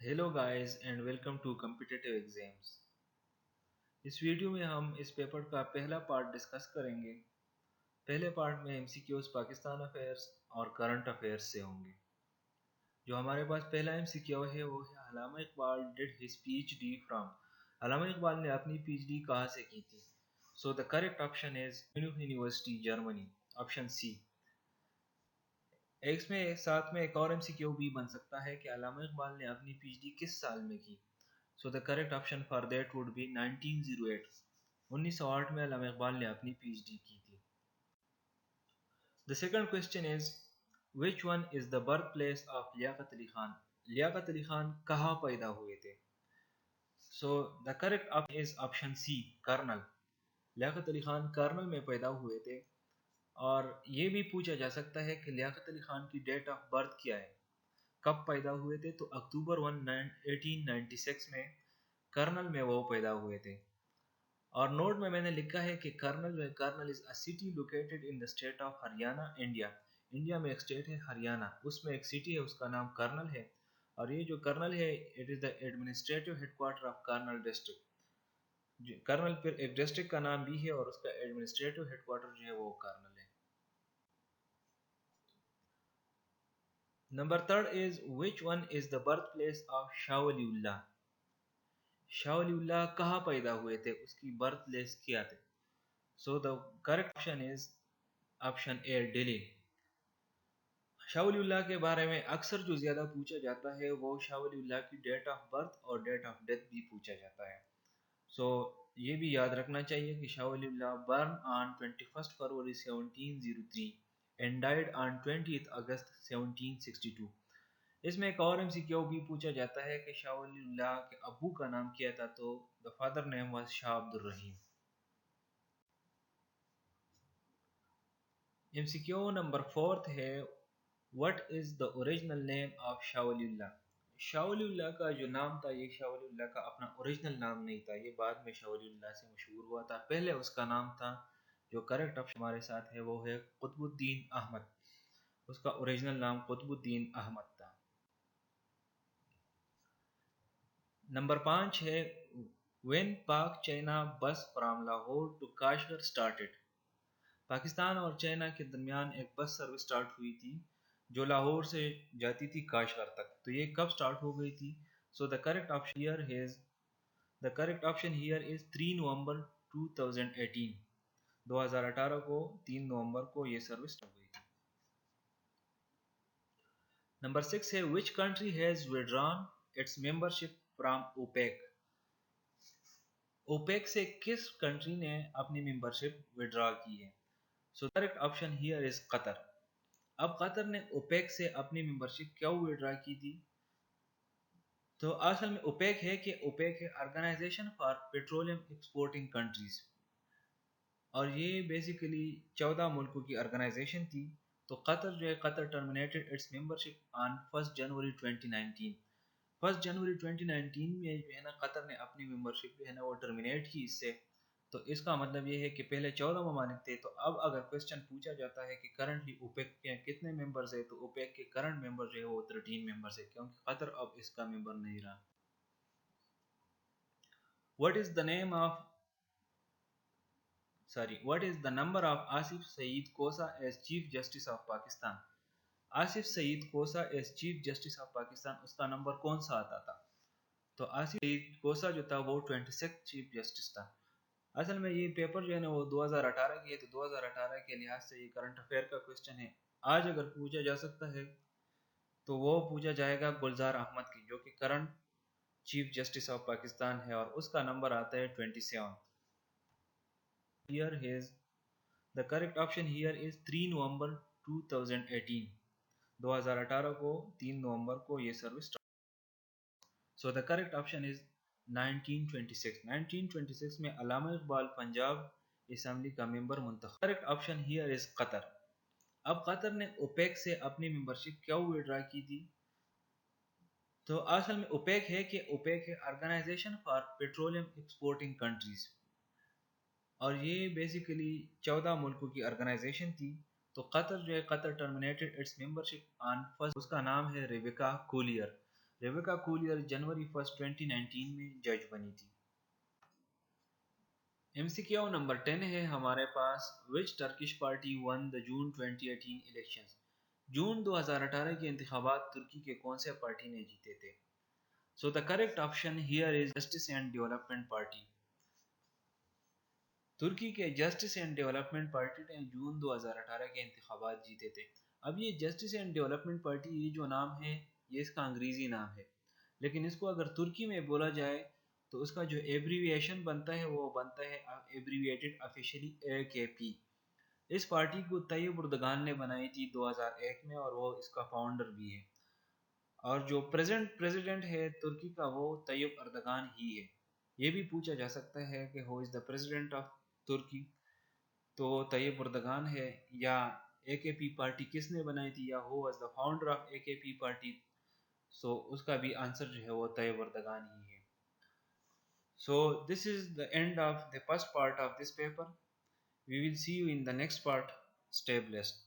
Hello guys and welcome to competitive exams. इस video में हम इस पेपर का पहला पार्ट डिस्कस करेंगे। पहले पार्ट में एमसीक्यूज पाकिस्तान अफेयर्स और करंट अफेयर्स से होंगे। जो हमारे पास पहला एमसीक्यू है वो है Allama Iqbal did his PhD from. Allama Iqbal ने अपनी पीएचडी कहाँ से की थी? So the correct option is Munich University Germany, option C. इसमें साथ में एक और एमसीक्यू भी बन सकता है कि अल्लामा इकबाल ने अपनी पीएचडी किस साल में की। So the correct option for that would be 1908। 1908 में अल्लामा इकबाल ने अपनी पीएचडी की थी। The second question is which one is the birthplace of Liaquat Ali Khan? Liaquat Ali Khan कहाँ पैदा हुए थे? So the correct option is option C, Karnal. Liaquat Ali Khan Karnal में पैदा हुए थे। और ये भी पूछा जा सकता है कि लियाकत अली खान की डेट ऑफ बर्थ क्या है, कब पैदा हुए थे? तो अक्टूबर 1896 में कर्नल में वो पैदा हुए थे। और नोट में मैंने लिखा है कि Karnal is a city located in the state of Haryana, India. India में एक स्टेट है हरियाणा, उसमें एक सिटी है, उसका नाम कर्नल है। और ये जो कर्नल है it is the administrative headquarter of Karnal district. Karnal फिर एक डिस्ट्रिक्ट का नाम भी है और उसका एडमिनिस्ट्रेटिव हेडक्वार्टर जो है वो कर्नल है। Number third is which one is the birth place of Shah Waliullah? Shah Waliullah कहाँ पैदा हुए थे, उसकी बर्थ प्लेस क्या थे? सो the correct option is option A, Delhi. Shah Waliullah के बारे में अक्सर जो ज़्यादा पूछा जाता है वो शाह वलीउल्लाह की डेट ऑफ बर्थ और डेट ऑफ डेथ भी पूछा जाता है। सो ये भी याद रखना चाहिए कि Shah Waliullah burn on 21 February 1703 and died on 20 अगस्त 1762। इसमें एक और एमसीक्यू भी पूछा जाता है कि शाह वलीउल्लाह के अब्बू का नाम क्या था? तो the father name was Shah Abdur Rahim. MCQ number fourth है what is the original name of Shah Waliullah? Shah Waliullah का जो नाम था ये शाह वलीउल्लाह का अपना ओरिजिनल नाम नहीं था, ये बाद में शाह वलीउल्लाह से मशहूर हुआ था। पहले उसका नाम था, जो करेक्ट ऑप्शन हमारे साथ है वो है कुतुबुद्दीन अहमद। उसका ओरिजिनल नाम कुतुबुद्दीन अहमद था। नंबर 5 है when Pak China bus from Lahore to Kashgar started. Pakistan और चाइना के दरमियान एक बस सर्विस स्टार्ट हुई थी जो लाहौर से जाती थी काशगर तक। तो ये कब स्टार्ट हो गई थी? So the correct option here is 3 November 2018। 2018 को 3 नवंबर को ये सर्विस स्टार्ट हुई थी। नंबर 6 है which country has withdrawn its membership from OPEC? OPEC से किस कंट्री ने अपनी मेंबरशिप विड्रॉ की है? So correct option here is Qatar. अब कतर ने ओपेक से अपनी मेंबरशिप क्यों विड्रॉ की थी? तो असल में ओपेक है organisation for petroleum exporting countries. और ये बेसिकली 14 मुल्कों की ऑर्गेनाइजेशन थी। तो कतर जो है, Qatar terminated it's membership on 1 जनवरी 2019। 1 जनवरी 2019 में जो है ना कतर ने अपनी मेंबरशिप जो है ना वो टर्मिनेट की इससे। तो इसका मतलब ये है कि पहले 14 ममालिक थे। तो अब अगर क्वेश्चन पूछा जाता है कि करंटली ओपेक के कितने मेंबर्स है, तो ओपेक के करंट मेंबर जो है वो 13 मेंबर्स है, क्योंकि कतर अब इसका मेंबर नहीं रहा। What is the number of Asif Saeed Khosa as chief justice of Pakistan? Asif Saeed Khosa as chief justice of Pakistan, उसका नंबर कौन सा आता था? तो आसिफ सईद कोसा जो था वो 26 चीफ जस्टिस था। असल में ये पेपर जो है ना वो 2018 की है। तो 2018 के लिहाज से ये करंट अफेयर का क्वेश्चन है। आज अगर पूछा जा सकता है तो वो पूछा जाएगा गुलजार अहमद की, जो कि current chief justice of Pakistan है और उसका नंबर आता है 27। The correct option here is 3 November 2018। 2018 को 3 नवंबर को ये service. So the correct option is 1926। 1926 में अल्लामा इकबाल पंजाब असेंबली का मेंबर मुंतखब। Correct option here is Qatar. अब कतर ने ओपेक से अपनी मेंबरशिप क्यों विड्रॉ की थी? तो असल में ओपेक है organisation for petroleum exporting countries. और ये बेसिकली 14 मुल्कों की ऑर्गेनाइजेशन थी। तो कतर जो है, Qatar terminated it's membership on 1, उसका नाम है रेबिका कोलियर। ریبیکا کولیر جنوری 1 2019 میں جج بنی تھی۔ ایم سی کیو نمبر 10 ہے ہمارے پاس وچ ٹرکش پارٹی ون دا جون 2018 الیکشنز، جون 2018 کے انتخابات ترکی کے کون سے پارٹی نے جیتے تھے؟ So the correct option here is justice and development party. ترکی کے جسٹس اینڈ ڈیولپمنٹ پارٹی نے جون 2018 کے انتخابات جیتے تھے۔ اب یہ جسٹس اینڈ ڈیولپمنٹ پارٹی یہ جو نام ہے یہ اس کا انگریزی نام ہے، لیکن اس کو اگر ترکی میں بولا جائے تو اس کا جو ایبریویشن بنتا ہے وہ بنتا ہے ایبریویٹڈ آفیشلی AKP۔ اس پارٹی کو طیب اردگان نے بنائی تھی 2001 میں اور وہ اس کا فاؤنڈر بھی ہے، اور جو پریزیڈنٹ ہے ترکی کا وہ طیب اردگان ہی ہے۔ یہ بھی پوچھا جا سکتا ہے کہ ہو از دا پریزیڈنٹ آف ترکی، تو طیب اردگان ہے، یا AKP پارٹی کس نے بنائی تھی، یا who was the founder of AKP party, سو اس کا بھی آنسر جو ہے وہ طیب اردگان ہی ہے۔ سو دس از the end of the first part of this paper. We will see you in the next part. Stay blessed.